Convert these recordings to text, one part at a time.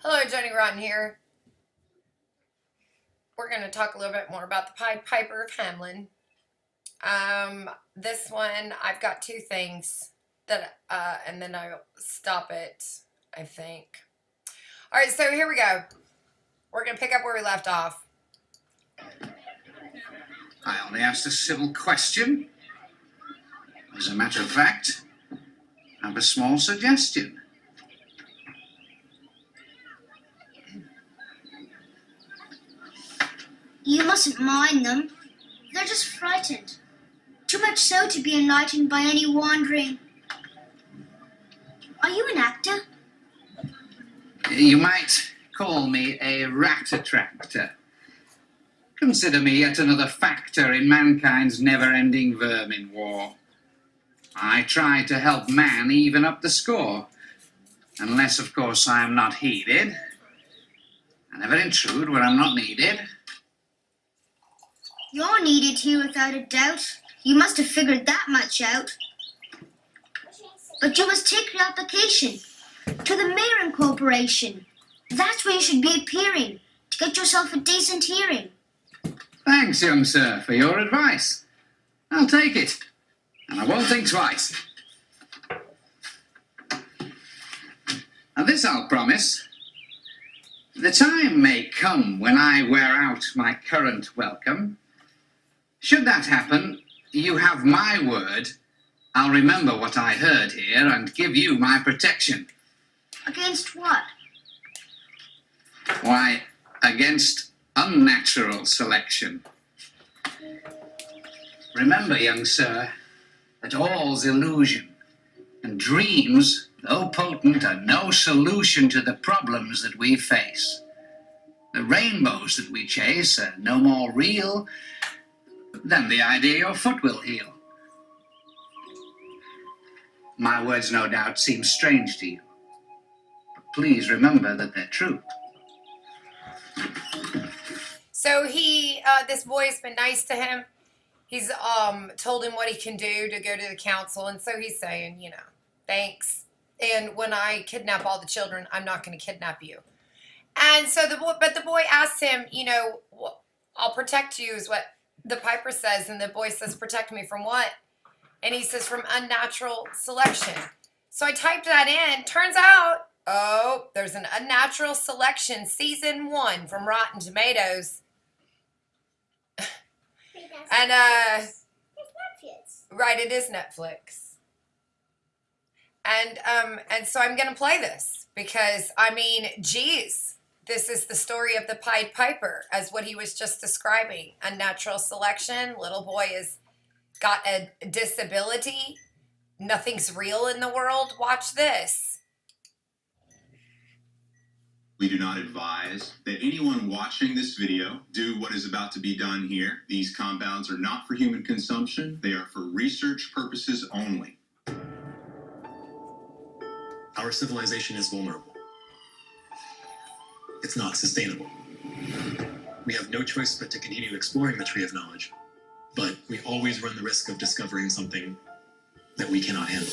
Hello, Jenny Rotten here. We're going to talk a little bit more about the Piper of Hamelin. This one, I've got two things that, and then I'll stop it, I think. All right, so here we go. We're going to pick up where we left off. I only asked a civil question. As a matter of fact, I have a small suggestion. You mustn't mind them. They're just frightened. Too much so to be enlightened by any wandering. Are you an actor? You might call me a rat attractor. Consider me yet another factor in mankind's never-ending vermin war. I try to help man even up the score. Unless, of course, I am not heeded. I never intrude where I'm not needed. You're needed here without a doubt. You must have figured that much out. But you must take your application to the Marin Corporation. That's where you should be appearing to get yourself a decent hearing. Thanks, young sir, for your advice. I'll take it, and I won't think twice. Now this I'll promise. The time may come when I wear out my current welcome. Should that happen, you have my word. I'll remember what I heard here and give you my protection. Against what? Why, against unnatural selection. Remember, young sir, that all's illusion, and dreams, though potent, are no solution to the problems that we face. The rainbows that we chase are no more real than the idea your foot will heal. My words, no doubt, seem strange to you, but please remember that they're true. So this boy's been nice to him. He's told him what he can do to go to the council, and so he's saying, thanks. And when I kidnap all the children, I'm not going to kidnap you. And so the boy asks him, I'll protect you is what the Piper says, and the boy says, protect me from what? And he says, from unnatural selection. So I typed that in. Turns out, there's an Unnatural Selection Season 1 from Rotten Tomatoes. And It's Netflix. right, it is Netflix. And so I'm gonna play this because geez, this is the story of the Pied Piper as what he was just describing. Unnatural selection. Little boy has got a disability. Nothing's real in the world. Watch this. We do not advise that anyone watching this video do what is about to be done here. These compounds are not for human consumption. They are for research purposes only. Our civilization is vulnerable. It's not sustainable. We have no choice but to continue exploring the tree of knowledge, but we always run the risk of discovering something that we cannot handle.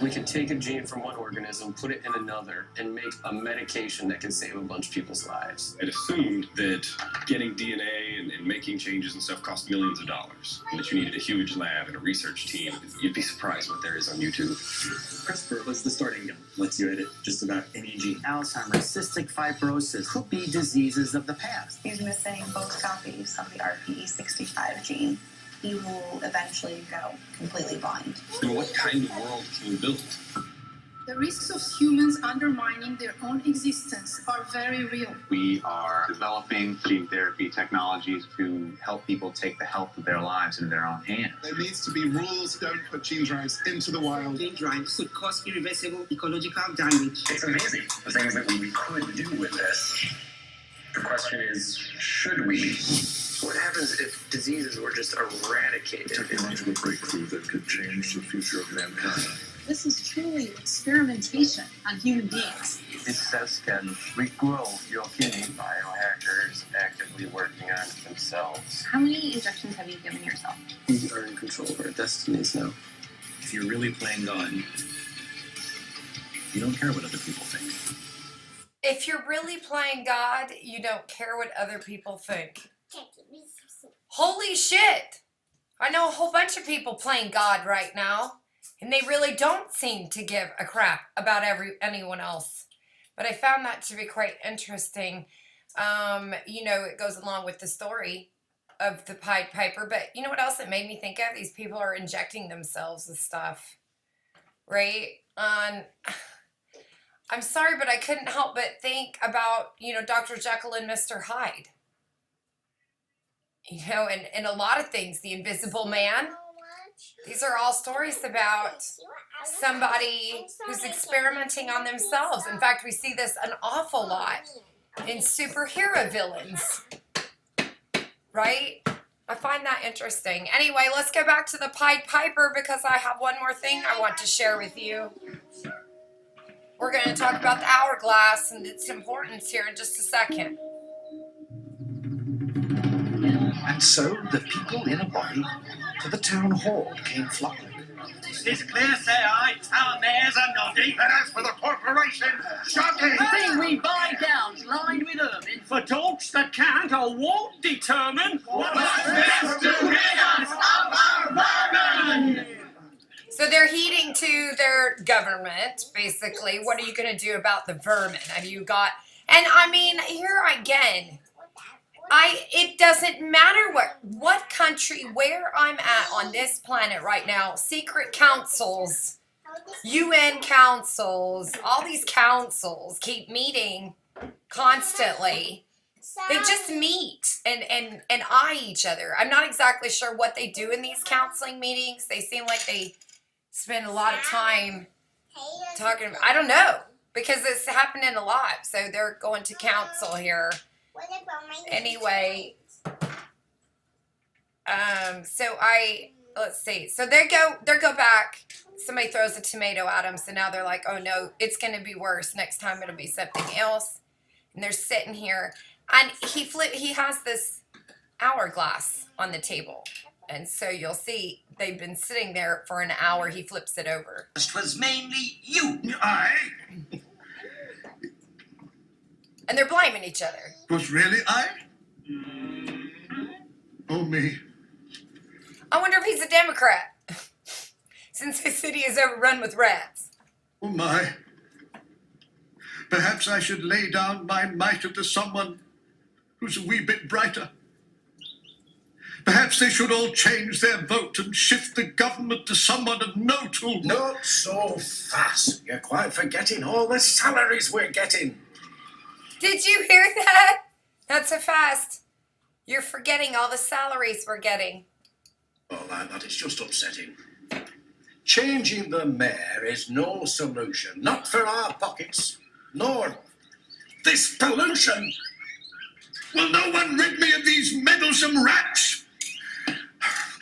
We could take a gene from one organism, put it in another, and make a medication that can save a bunch of people's lives. I'd assumed that getting DNA and making changes and stuff cost millions of dollars, and that you needed a huge lab and a research team. You'd be surprised what there is on YouTube. CRISPR was the starting gun. Lets you edit just about any gene. Alzheimer's, cystic fibrosis could be diseases of the past. He's missing both copies of the RPE65 gene. He will eventually go completely blind. And what kind of world can we build? The risks of humans undermining their own existence are very real. We are developing gene therapy technologies to help people take the health of their lives into their own hands. There needs to be rules. Don't put gene drives into the wild. Gene drives could cause irreversible ecological damage. It's amazing the things that we could do with this. The question is, should we? What happens if diseases were just eradicated? Technological breakthrough that could change the future of mankind. This is truly experimentation on human beings. This cells can regrow your kidney. Biohackers actively working on it themselves. How many injections have you given yourself? We are in control of our destinies now. If you're really playing God, you don't care what other people think. If if you're really playing God, you don't care what other people think. Holy shit! I know a whole bunch of people playing God right now, and they really don't seem to give a crap about anyone else. But I found that to be quite interesting. It goes along with the story of the Pied Piper. But you know what else it made me think of? These people are injecting themselves with stuff, right? I'm sorry, but I couldn't help but think about, Dr. Jekyll and Mr. Hyde. And a lot of things. The Invisible Man. These are all stories about somebody who's experimenting on themselves. In fact, we see this an awful lot in superhero villains. Right? I find that interesting. Anyway, let's go back to the Pied Piper because I have one more thing I want to share with you. We're going to talk about the hourglass and its importance here in just a second. And so the people in a body to the town hall came flocking. It's clear, say I, town mayors are nodding. And as for the corporation, shocking! I think we buy gowns lined with ermine for dogs that can't or won't determine what's best to rid us of our vermin. So they're heeding to their government, basically. What are you going to do about the vermin? Have you got... And I mean, here again... It doesn't matter what country, where I'm at on this planet right now, secret councils, UN councils, all these councils keep meeting constantly. They just meet and eye each other. I'm not exactly sure what they do in these counseling meetings. They seem like they spend a lot of time talking. I don't know, because it's happening a lot. So they're going to council here. Anyway, let's see. So they go back. Somebody throws a tomato at them. So now they're like, oh no, it's going to be worse. Next time it'll be something else. And they're sitting here. And he has this hourglass on the table. And so you'll see they've been sitting there for an hour. He flips it over. It was mainly you. I? And they're blaming each other. Was really I? Oh, me. I wonder if he's a Democrat. Since his city is overrun with rats. Oh, my. Perhaps I should lay down my mitre to someone who's a wee bit brighter. Perhaps they should all change their vote and shift the government to someone of no tool. Not so fast. You're quite forgetting all the salaries we're getting. Did you hear that? Not so fast. You're forgetting all the salaries we're getting. Oh, that is just upsetting. Changing the mayor is no solution. Not for our pockets, nor this pollution. Will no one rid me of these meddlesome rats?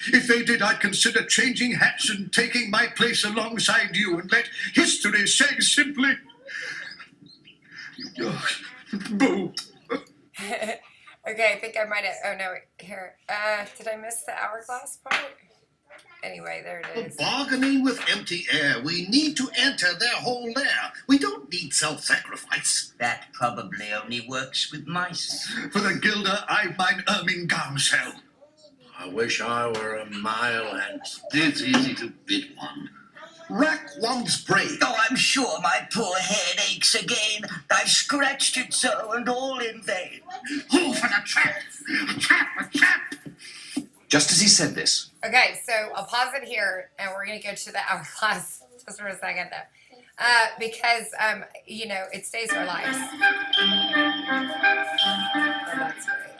If they did, I'd consider changing hats and taking my place alongside you and let history say simply... Boo. Okay, I think I might have... Oh, no, here. Did I miss the hourglass part? Anyway, there it is. Bargaining with empty air. We need to enter their whole lair. We don't need self-sacrifice. That probably only works with mice. For the gilder, I've mine ermine gown sell. I wish I were a mile hence. It's easy to bid one. Rack one's brain. Oh, I'm sure my poor head aches again. I've scratched it so, and all in vain. Who for the trap? A trap, a trap. Just as he said this. Okay, so I'll pause it here, and we're going to go to the hourglass just for a second, though. Because, it stays our lives. Oh, that's great.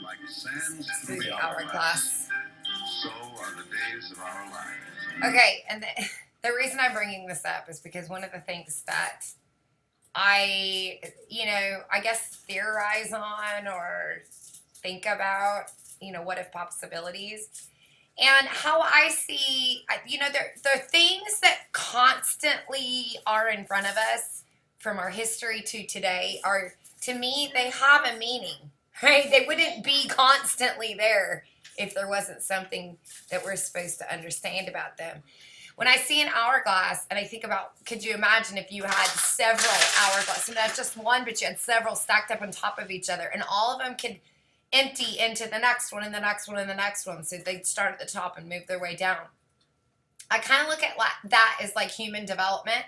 Like sands Through the hourglass. so are the days of our lives. Okay, and the reason I'm bringing this up is because one of the things that I guess theorize on or think about, what if possibilities, and how I see, the things that constantly are in front of us from our history to today are, to me, they have a meaning, right? They wouldn't be constantly there if there wasn't something that we're supposed to understand about them. when I see an hourglass and I think about, could you imagine if you had several hourglasses, not just one, but you had several stacked up on top of each other, and all of them could empty into the next one and the next one and the next one, so they'd start at the top and move their way down. I kind of look at that as like human development.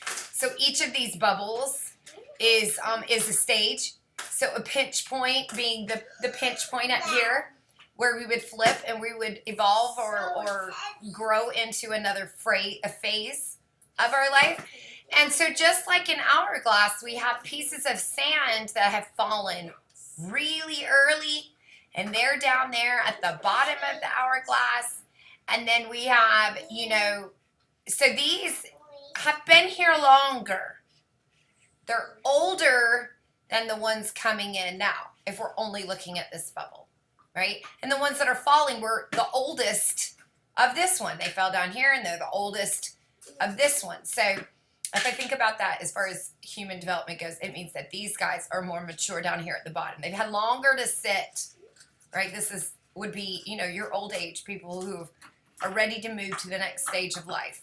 So each of these bubbles is a stage. So a pinch point being the pinch point up here, where we would flip and we would evolve or grow into another phase of our life. And so just like in hourglass, we have pieces of sand that have fallen really early, and they're down there at the bottom of the hourglass. And then we have, so these have been here longer. They're older than the ones coming in now, if we're only looking at this bubble, right? And the ones that are falling were the oldest of this one. They fell down here, and they're the oldest of this one. So if I think about that as far as human development goes, it means that these guys are more mature down here at the bottom. They've had longer to sit, right? This would be, your old age, people who are ready to move to the next stage of life,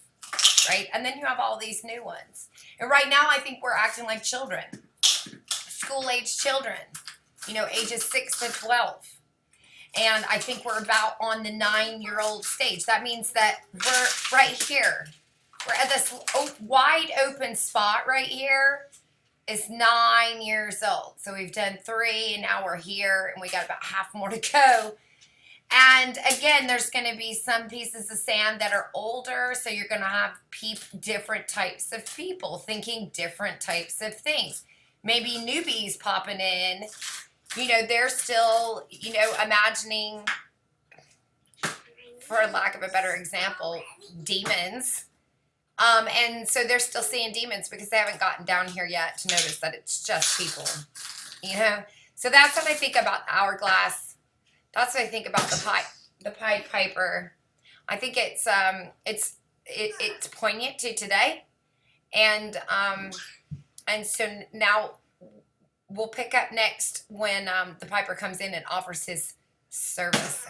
right? And then you have all these new ones. And right now, I think we're acting like children, school-age children, ages 6 to 12. And I think we're about on the 9-year-old stage. That means that we're right here. We're at this wide open spot right here. Is 9 years old. So we've done 3, and now we're here, and we got about half more to go. And again, there's going to be some pieces of sand that are older, so you're going to have different types of people thinking different types of things. Maybe newbies popping in, they're still, imagining, for lack of a better example, demons. And so they're still seeing demons because they haven't gotten down here yet to notice that it's just people, So that's what I think about hourglass. That's what I think about the Pied Piper. I think it's poignant to today, and so now we'll pick up next when the Piper comes in and offers his services.